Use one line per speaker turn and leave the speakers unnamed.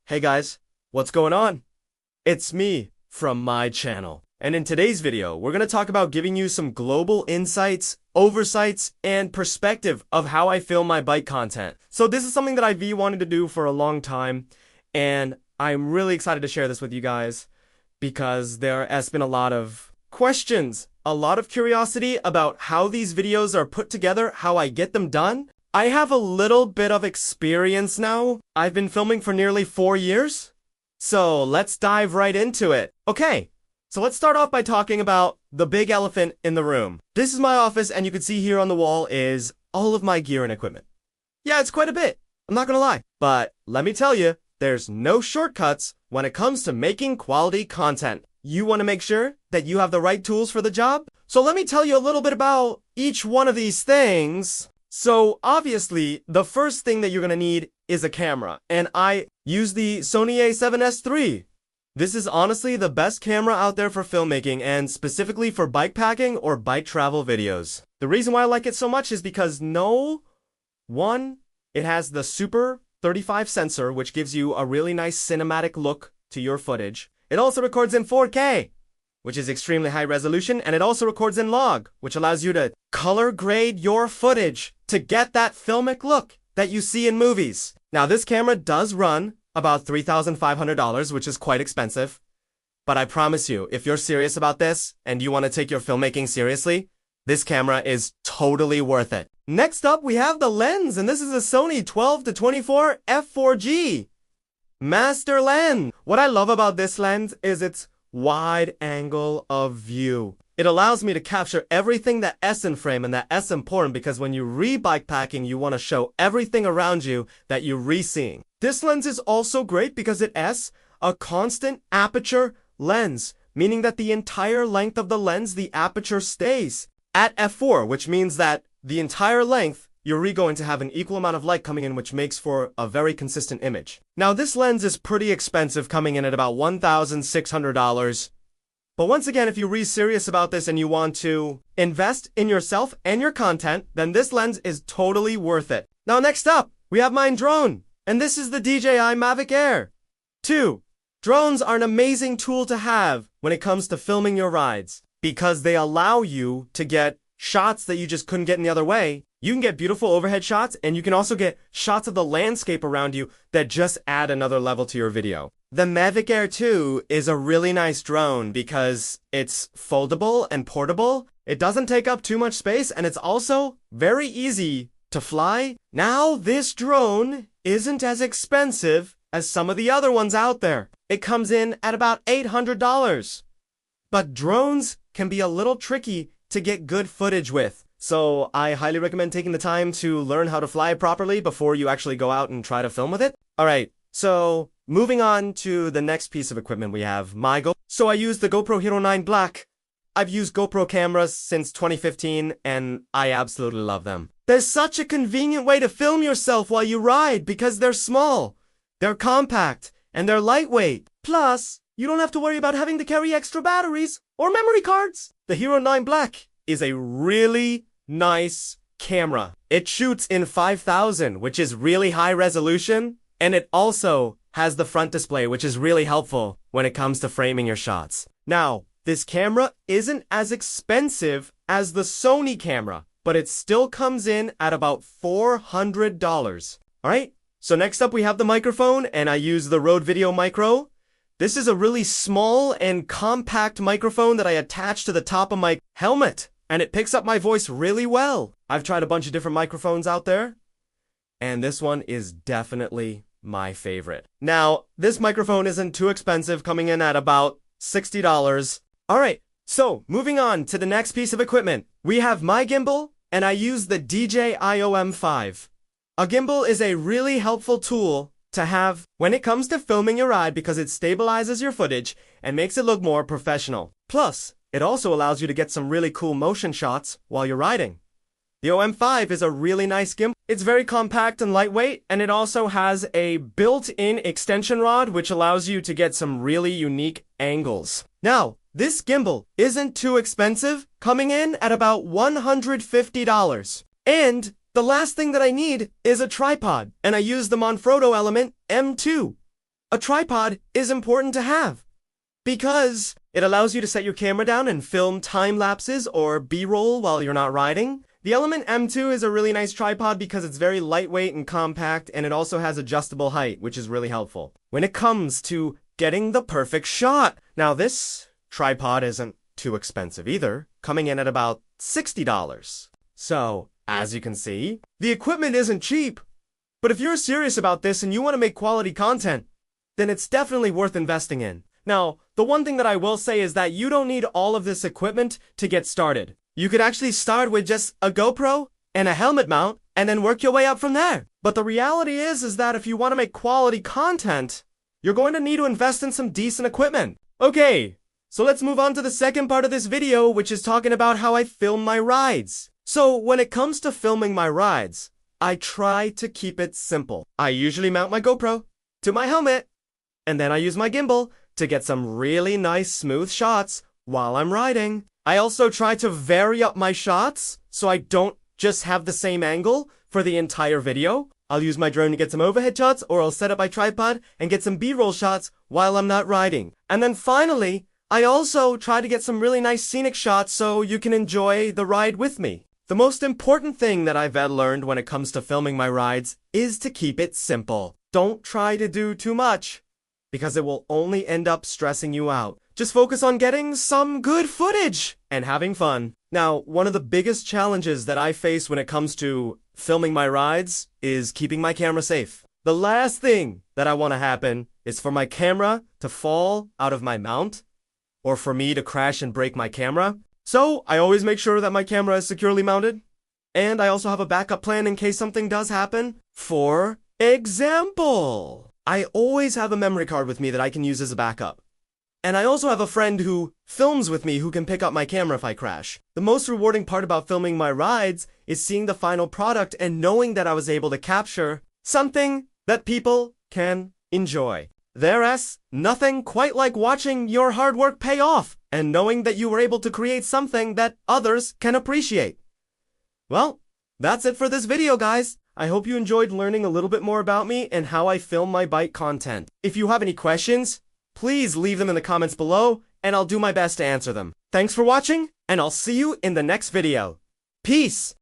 Hey guys, what's going on? It's me from my channel. And in today's video, we're going to talk about giving you some global insights, oversights, and perspective of how I film my bike content. So this is something that I've wanted to do for a long time, and I'm really excited to share this with you guys because there has been a lot of questions, a lot of curiosity about how these videos are put together, how I get them done. I have a little bit of experience now. I've been filming for nearly 4 years. So let's dive right into it. Okay, so let's start off by talking about the big elephant in the room. This is my office, and you can see here on the wall is all of my gear and equipment. Yeah, it's quite a bit. I'm not gonna lie. But let me tell you, there's no shortcuts when it comes to making quality content. You want to make sure that you have the right tools for the job? So let me tell you a little bit about each one of these things. So obviously, the first thing that you're going to need is a camera, and I use the Sony a7S III. This is honestly the best camera out there for filmmaking and specifically for bike packing or bike travel videos. The reason why I like it so much is because it has the Super 35 sensor, which gives you a really nice cinematic look to your footage. It also records in 4K, which is extremely high resolution, and it also records in log, which allows you to color grade your footage to get that filmic look that you see in movies. Now, this camera does run about $3,500, which is quite expensive, but I promise you, if you're serious about this and you want to take your filmmaking seriously, this camera is totally worth it. Next up, we have the lens, and this is a Sony 12-24 f4G master lens. What I love about this lens is its wide angle of view. It allows me to capture everything that S in frame, and that's important because when you re-bike packing, you want to show everything around you that you're re-seeing. This lens is also great because it has a constant aperture lens, meaning that the entire length of the lens, the aperture stays at f4, which means that the entire length, you're going to have an equal amount of light coming in, which makes for a very consistent image. Now, this lens is pretty expensive, coming in at about $1,600. But once again, if you're really serious about this and you want to invest in yourself and your content, then this lens is totally worth it. Now, next up, we have my drone, and this is the DJI Mavic Air 2. Drones are an amazing tool to have when it comes to filming your rides because they allow you to get shots that you just couldn't get any other way. You can get beautiful overhead shots, and you can also get shots of the landscape around you that just add another level to your video. The Mavic Air 2 is a really nice drone because it's foldable and portable. It doesn't take up too much space, and it's also very easy to fly. Now, this drone isn't as expensive as some of the other ones out there. It comes in at about $800. But drones can be a little tricky to get good footage with. So I highly recommend taking the time to learn how to fly properly before you actually go out and try to film with it. All right, so moving on to the next piece of equipment, we have my GoPro. So I use the GoPro Hero 9 Black. I've used GoPro cameras since 2015, and I absolutely love them. There's such a convenient way to film yourself while you ride because they're small, they're compact, and they're lightweight. Plus, you don't have to worry about having to carry extra batteries or memory cards. The Hero 9 Black is a really nice camera. It shoots in 5000, which is really high resolution, and it also has the front display, which is really helpful when it comes to framing your shots. Now, this camera isn't as expensive as the Sony camera, but it still comes in at about $400. All right, so next up we have the microphone, and I use the Rode Video Micro. This is a really small and compact microphone that I attach to the top of my helmet, and it picks up my voice really well. I've tried a bunch of different microphones out there, and this one is definitely my favorite. Now, this microphone isn't too expensive, coming in at about $60. All right, so moving on to the next piece of equipment. We have my gimbal, and I use the DJI OM5. A gimbal is a really helpful tool to have when it comes to filming your ride because it stabilizes your footage and makes it look more professional. Plus, it also allows you to get some really cool motion shots while you're riding. The OM5 is a really nice gimbal. It's very compact and lightweight, and it also has a built-in extension rod which allows you to get some really unique angles. Now, this gimbal isn't too expensive, coming in at about $150. And the last thing that I need is a tripod, and I use the Manfrotto Element M2. a tripod is important to have because it allows you to set your camera down and film time lapses or B-roll while you're not riding. The Element M2 is a really nice tripod because it's very lightweight and compact, and it also has adjustable height, which is really helpful when it comes to getting the perfect shot. Now, this tripod isn't too expensive either, coming in at about $60. So, as you can see, the equipment isn't cheap. But if you're serious about this and you want to make quality content, then it's definitely worth investing in. Now, the one thing that I will say is that you don't need all of this equipment to get started. You could actually start with just a GoPro and a helmet mount and then work your way up from there. But the reality is that if you want to make quality content, you're going to need to invest in some decent equipment. Okay, so let's move on to the second part of this video, which is talking about how I film my rides. So when it comes to filming my rides, I try to keep it simple. I usually mount my GoPro to my helmet, and then I use my gimbal to get some really nice smooth shots while I'm riding. I also try to vary up my shots so I don't just have the same angle for the entire video. I'll use my drone to get some overhead shots, or I'll set up my tripod and get some B-roll shots while I'm not riding. And then finally, I also try to get some really nice scenic shots so you can enjoy the ride with me. The most important thing that I've learned when it comes to filming my rides is to keep it simple. Don't try to do too much, because it will only end up stressing you out. Just focus on getting some good footage and having fun. Now, one of the biggest challenges that I face when it comes to filming my rides is keeping my camera safe. The last thing that I want to happen is for my camera to fall out of my mount or for me to crash and break my camera. So I always make sure that my camera is securely mounted. And I also have a backup plan in case something does happen. For example, I always have a memory card with me that I can use as a backup. And I also have a friend who films with me who can pick up my camera if I crash. The most rewarding part about filming my rides is seeing the final product and knowing that I was able to capture something that people can enjoy. There's nothing quite like watching your hard work pay off and knowing that you were able to create something that others can appreciate. Well, that's it for this video, guys. I hope you enjoyed learning a little bit more about me and how I film my bike content. If you have any questions, please leave them in the comments below, and I'll do my best to answer them. Thanks for watching, and I'll see you in the next video. Peace!